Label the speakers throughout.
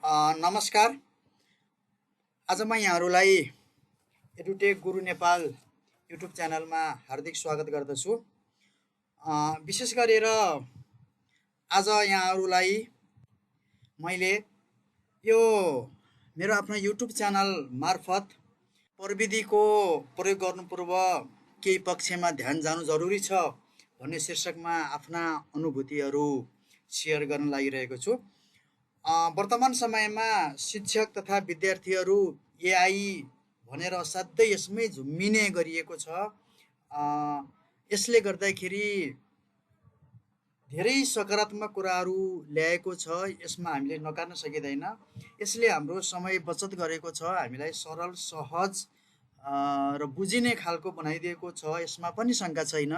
Speaker 1: नमस्कार। आज म यहाँहरूलाई एडुटेक गुरु नेपाल युट्युब च्यानलमा हार्दिक स्वागत गर्दछु। विशेष गरेर आज यहाँहरूलाई मैले यो मेरो आफ्नो युट्युब च्यानल मार्फत प्रविधिको प्रयोग गर्नु पूर्व केही पक्षमा ध्यान जानु जरुरी छ भन्ने शीर्षकमा आफ्ना अनुभूतिहरू सेयर गर्न लागिरहेको छु। वर्तमान समयमा शिक्षक तथा विद्यार्थीहरू एआई भनेर असाध्यै यसमै झुम्मिने गरिएको छ। यसले गर्दाखेरि धेरै सकारात्मक कुराहरू ल्याएको छ, यसमा हामीले नकार्न सकिँदैन। यसले हाम्रो समय बचत गरेको छ, हामीलाई सरल सहज र बुझिने खालको बनाइदिएको छ, यसमा पनि शङ्का छैन।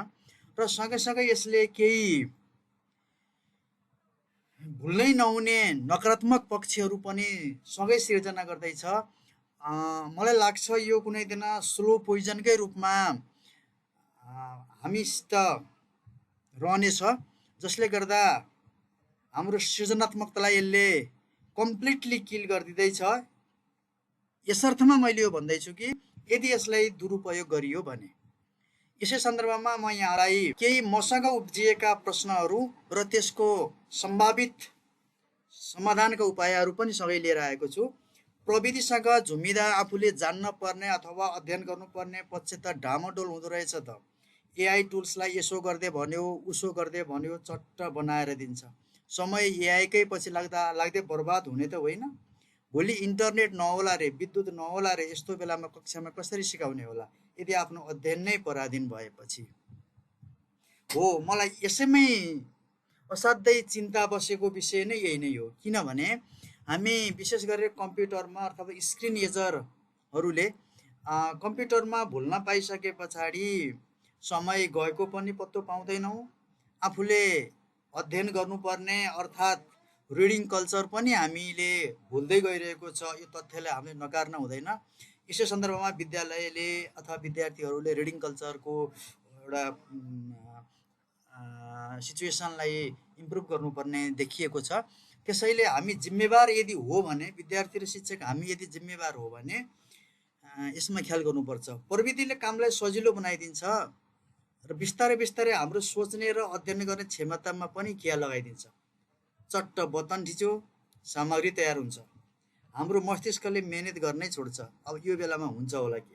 Speaker 1: र सँगैसँगै यसले केही भुल्नै नहुने नकारात्मक पक्षहरू पनि सँगै सिर्जना गर्दैछ। मलाई लाग्छ यो कुनै दिन स्लो पोइजनकै रूपमा हामीसित रहनेछ, जसले गर्दा हाम्रो सृजनात्मकतालाई यसले कम्प्लिटली किल गरिदिँदैछ। यसर्थमा मैले यो भन्दैछु कि यदि यसलाई दुरुपयोग गरियो भने। यसै सन्दर्भमा म यहाँलाई केही मसँग उब्जिएका प्रश्नहरू र त्यसको सम्भावित समाधानका उपायहरू पनि सँगै लिएर आएको छु। प्रविधिसँग झुमिँदा आफूले जान्न पर्ने अथवा अध्ययन गर्नुपर्ने पक्ष त डामाडोल हुँदो रहेछ त। एआई टुल्सलाई यसो गर्दै भन्यो, उसो गर्दै भन्यो, चट्ट बनाएर दिन्छ। समय एआईकै पछि लाग्दै बर्बाद हुने त होइन। भोलि इन्टरनेट नहोला रे, विद्युत नहोला रे, यस्तो बेलामा कक्षामा कसरी सिकाउने होला यदि आफ्नो अध्ययन नै पराधीन भएपछि। हो, मलाई यसैमै असाध्यै चिन्ता बसेको विषय नै यही नै हो। किनभने हामी विशेष गरेर कम्प्युटरमा अथवा स्क्रिन युजरहरूले कम्प्युटरमा भुल्न पाइसके पछाडि समय गएको पनि पत्तो पाउँदैनौँ। आफूले अध्ययन गर्नुपर्ने अर्थात् रिडिङ कल्चर पनि हामीले भुल्दै गइरहेको छ। यो तथ्यलाई हामीले नकार्न हुँदैन। यसै सन्दर्भमा विद्यालयले अथवा विद्यार्थीहरूले रिडिङ कल्चरको एउटा सिचुएसनलाई इम्प्रुभ गर्नुपर्ने देखिएको छ। त्यसैले हामी जिम्मेवार यदि हो भने, विद्यार्थी र शिक्षक हामी यदि जिम्मेवार हो भने यसमा ख्याल गर्नुपर्छ। प्रविधिले कामलाई सजिलो बनाइदिन्छ र बिस्तारै बिस्तारै हाम्रो सोच्ने र अध्ययन गर्ने क्षमतामा पनि किया लगाइदिन्छ। चट्ट बटन थिच्यो, सामग्री तयार हुन्छ। हाम्रो मस्तिष्कले मेहनत गर्नै छोड्छ। अब यो बेलामा हुन्छ होला कि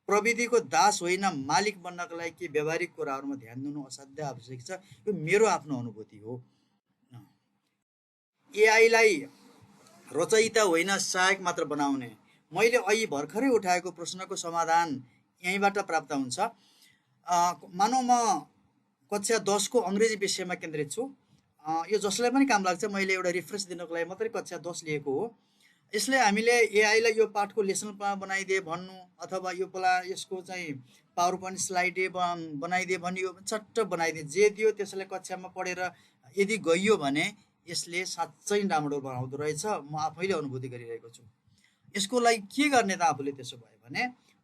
Speaker 1: प्रविधिको दास होइन, मालिक बन्नको लागि के व्यावहारिक कुराहरूमा ध्यान दिनु असाध्य आवश्यक छ। यो मेरो आफ्नो अनुभूति हो। एआईलाई रचयिता होइन, सहायक मात्र बनाउने। मैले अहिले भर्खरै उठाएको प्रश्नको समाधान यहीँबाट प्राप्त हुन्छ। मानौ म कक्षा 10 को अङ्ग्रेजी विषयमा केन्द्रित छु। यो जसलाई पनि काम लाग्छ, मैले एउटा रिफ्रेस दिनको लागि मात्रै कक्षा 10 लिएको हो। यसले हामीले एआईलाई यो पाठको लेसन प्लान बनाइदिए भन्नु अथवा यसको चाहिँ पावर पोइन्ट स्लाइड बनाइदिए भने यो चट्ट बनाइदिए, जे दियो त्यसलाई कक्षामा पढेर यदि गइयो भने यसले साँच्चै डामाडोल बनाउँदो रहेछ। म आफैले अनुभूति गरिरहेको छु। यसको लागि के गर्ने त आफूले? त्यसो भयो भने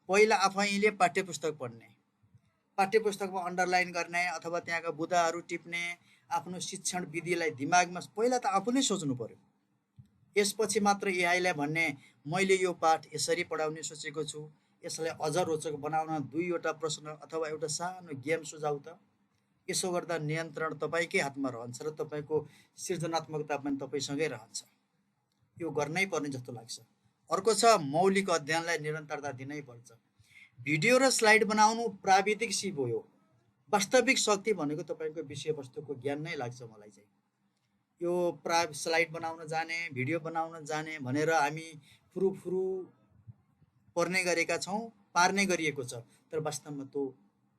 Speaker 1: पहिला आफैले पाठ्यपुस्तक पढ्ने, पाठ्यपुस्तकमा अन्डरलाइन गर्ने अथवा त्यहाँका बुदाहरू टिप्ने, आफ्नो शिक्षण विधिलाई दिमागमा पहिला त आफूले सोच्नु पर्यो। यसपछि मात्र एआईलाई भन्ने मैले यो पाठ यसरी पढाउने सोचेको छु, यसलाई अझ रोचक बनाउन 2वटा प्रश्न अथवा एउटा सानो गेम सुझाउ त। यसो गर्दा नियन्त्रण तपाईँकै हातमा रहन्छ र तपाईँको सृजनात्मकता पनि तपाईँसँगै रहन्छ। यो गर्नै पर्ने जस्तो लाग्छ। अर्को छ, मौलिक अध्ययनलाई निरन्तरता दिनै पर्छ। भिडियो र स्लाइड बनाउनु प्राविधिक सिप हो। वास्तविक शक्ति भनेको तपाईँको विषयवस्तुको ज्ञान नै लाग्छ मलाई चाहिँ। यो स्लाइड बनाउन जाने, भिडियो बनाउन जाने भनेर हामी फुरुफुरु पर्ने गरेका छौँ, पार्ने गरिएको छ। तर वास्तवमा त्यो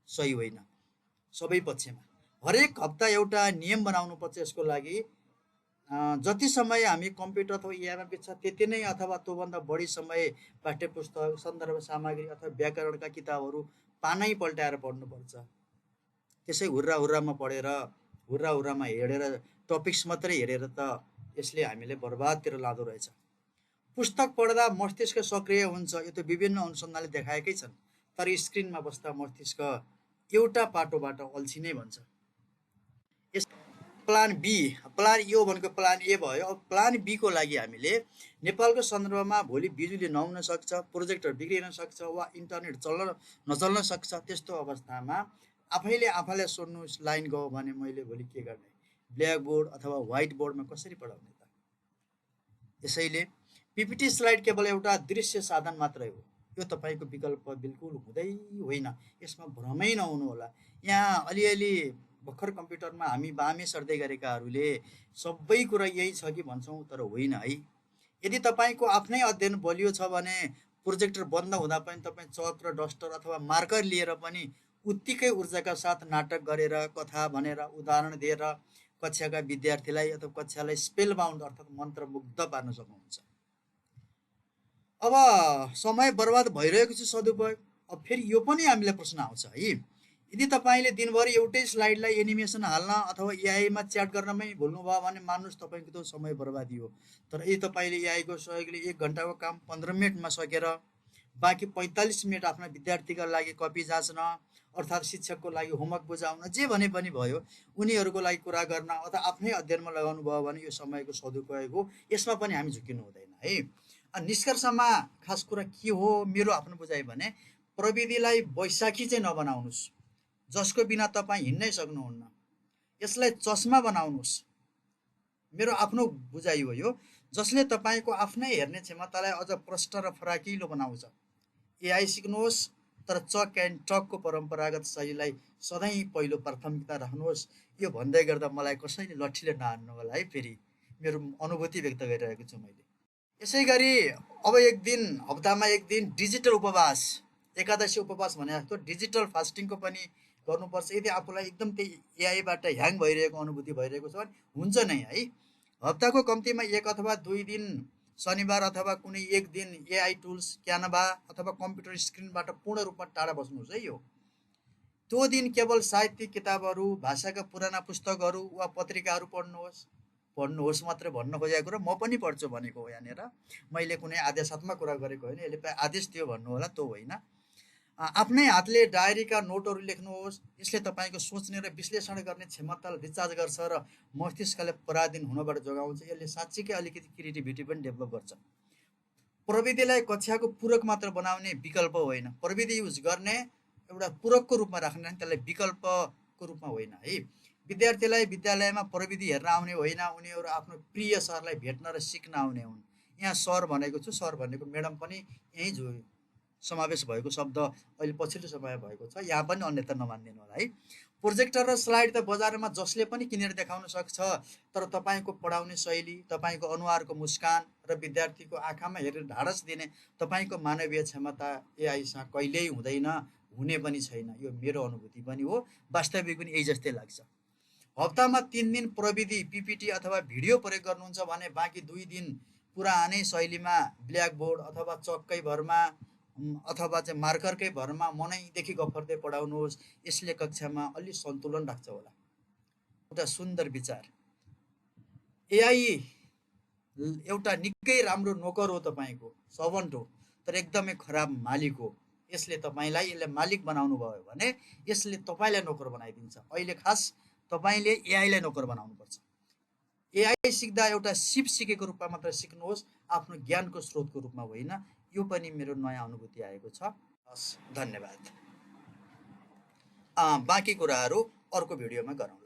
Speaker 1: सही होइन सबै पक्षमा। हरेक हप्ता एउटा नियम बनाउनु पर्छ यसको लागि। जति समय हामी कम्प्युटर अथवा एआईमा बित्छ त्यति नै अथवा त्योभन्दा बढी समय पाठ्यपुस्तक, सन्दर्भ सामग्री अथवा व्याकरणका किताबहरू पानै पल्टाएर पढ्नुपर्छ। त्यसै हुर्रामा पढेर, हुर्रामा हेरेर, टपिक्स मात्रै हेरेर त यसले हामीले बर्बादतिर लाँदो रहेछ। पुस्तक पढ्दा मस्तिष्क सक्रिय हुन्छ, यो त विभिन्न अनुसन्धानले देखाएकै छन्। तर स्क्रिनमा बस्दा मस्तिष्क एउटा पाटोबाट अल्छी नै भन्छ। प्लान बी, प्लान यो भनेको प्लान ए भयो। अब प्लान बी को लागि हामीले नेपालको सन्दर्भमा भोलि बिजुली नहुन सक्छ, प्रोजेक्टर बिग्रिन सक्छ वा इन्टरनेट नचल्न सक्छ। त्यस्तो अवस्थामा आफैले सोध्नुहोस्, लाइन गयो भने मैले भोलि के गर्ने, ब्ल्याक बोर्ड अथवा व्हाइट बोर्डमा कसरी पढाउने त? यसैले पिपिटी स्लाइड केवल एउटा दृश्य साधन मात्रै हो, यो तपाईँको विकल्प बिल्कुल हुँदै होइन। यसमा भ्रमै नहुनु होला। यहाँ अलिअलि भर्खर कम्प्युटरमा हामी बामे सर्दै गरेकाहरूले सबै कुरा यही छ कि भन्छौँ, तर होइन है। यदि तपाईँको आफ्नै अध्ययन बलियो छ भने प्रोजेक्टर बन्द हुँदा पनि तपाईँ चक र डस्टर अथवा मार्कर लिएर पनि उत्तिकै ऊर्जाका साथ नाटक गरेर, कथा भनेर, उदाहरण दिएर कक्षाका विद्यार्थीलाई अथवा कक्षालाई स्पेल बाउन्ड अर्थात् मन्त्रमुग्ध पार्न सक्नुहुन्छ। अब समय बर्बाद भइरहेको छ सदुपयोग। अब फेरि यो पनि हामीलाई प्रश्न आउँछ है, यदि तपाईँले दिनभरि एउटै स्लाइडलाई एनिमेसन हाल्न अथवा एआईमा च्याट गर्नमै भुल्नुभयो भने मान्नुहोस् तपाईँको त समय बर्बादी हो। तर यदि तपाईँले एआईको सहयोगले 1 घन्टाको काम 15 मिनटमा सकेर बाँकी 45 मिनट आफ्ना विद्यार्थीका लागि कपी जाँच्न अर्थात् शिक्षकको लागि होमवर्क बुझाउन, जे भने पनि भयो, उनीहरूको लागि कुरा गर्न अथवा आफ्नै अध्ययनमा लगाउनु भयो भने यो समयको सदुपयोग हो। यसमा पनि हामी झुकिनु हुँदैन है। निष्कर्षमा खास कुरा के हो मेरो आफ्नो बुझाइ भने, प्रविधिलाई बैशाखी चाहिँ नबनाउनुहोस् जसको बिना तपाईँ हिँड्नै सक्नुहुन्न। यसलाई चस्मा बनाउनुहोस्, मेरो आफ्नो बुझाइ हो यो, जसले तपाईँको आफ्नै हेर्ने क्षमतालाई अझ प्रष्ट र फराकिलो बनाउँछ। एआई सिक्नुहोस्, तर चक एन्ड टकको परम्परागत शैलीलाई सधैँ पहिलो प्राथमिकता राख्नुहोस्। यो भन्दै गर्दा मलाई कसैले लट्ठीले नहान्नु होला है, फेरि मेरो अनुभूति व्यक्त गरिरहेको छु मैले। यसै गरी अब एक दिन, हप्तामा एक दिन डिजिटल उपवास, एकादशी उपवास भने जस्तो डिजिटल फास्टिङको पनि गर्नुपर्छ। यदि आफूलाई एकदम त्यही एआईबाट ह्याङ भइरहेको अनुभूति भइरहेको छ भने हुन्छ नै है। हप्ताको कम्तीमा 1 अथवा 2 दिन शनिबार अथवा कुनै एक दिन एआई टुल्स, क्यानभा अथवा कम्प्युटर स्क्रिनबाट पूर्ण रूपमा टाढा बस्नुहोस् है। त्यो दिन केवल साहित्यिक किताबहरू, भाषाका पुराना पुस्तकहरू वा पत्रिकाहरू पढ्नुहोस् मात्र भन्न खोजेको कुरा म पनि पढ्छु भनेको हो। यहाँनिर मैले कुनै आदेशात्मक कुरा गरेको होइन, यसले आदेश दियो भन्नु होला, त्यो होइन। आफ्नै हातले डायरीका नोटहरू लेख्नुहोस्। यसले तपाईँको सोच्ने र विश्लेषण गर्ने क्षमतालाई रिचार्ज गर्छ र मस्तिष्कलाई पराधीन हुनबाट जोगाउँछ। यसले साँच्चीकै अलिकति क्रिएटिभिटी पनि डेभलप गर्छ। प्रविधिलाई कक्षाको पूरक मात्र बनाउने विकल्प होइन, प्रविधि युज गर्ने एउटा पूरकको रूपमा राख्ने, त्यसलाई विकल्पको रूपमा होइन है। विद्यार्थीलाई विद्यालयमा प्रविधि हेर्न आउने होइन, उनीहरू आफ्नो प्रिय सरलाई भेट्न र सिक्न आउने हुन्। यहाँ सर भनेको छु, सर भनेको म्याडम पनि यहीँ समावेश भएको शब्द अहिले पछिल्लो समय भएको छ, यहाँ पनि अन्यथा नमानिदिनु होला है। प्रोजेक्टर र स्लाइड त बजारमा जसले पनि किनेर देखाउन सक्छ, तर तपाईँको पढाउने शैली, तपाईँको अनुहारको मुस्कान र विद्यार्थीको आँखामा हेरेर ढाडस दिने तपाईँको मानवीय क्षमता एआईसँग कहिल्यै हुँदैन, हुने पनि छैन। यो मेरो अनुभूति पनि हो, वास्तविक पनि यही जस्तै लाग्छ। हप्तामा 3 दिन प्रविधि पिपिटी अथवा भिडियो प्रयोग गर्नुहुन्छ भने बाँकी 2 दिन पुरानै शैलीमा ब्ल्याक बोर्ड अथवा चक्कै भरमा अथवा चाहिँ मार्करकै भरमा मनैदेखि गफर्दै पढाउनुहोस्। यसले कक्षामा अलि सन्तुलन राख्छ होला। एउटा सुन्दर विचार, एआई एउटा निकै राम्रो नोकर हो, तपाईँको सर्भन्ट हो, तर एकदमै खराब मालिक हो। यसले मालिक बनाउनु भयो भने यसले तपाईँलाई नोकर बनाइदिन्छ। अहिले खास तपाईँले एआईलाई नोकर बनाउनुपर्छ। एआई सिक्दा एउटा सिप सिकेको रूपमा मात्र सिक्नुहोस्, आफ्नो ज्ञानको स्रोतको रूपमा होइन। यो पनि मेरो नयाँ अनुभूति आएको छ। हस्, धन्यवाद। बाँकी कुराहरू अर्को भिडियोमा गरौँ।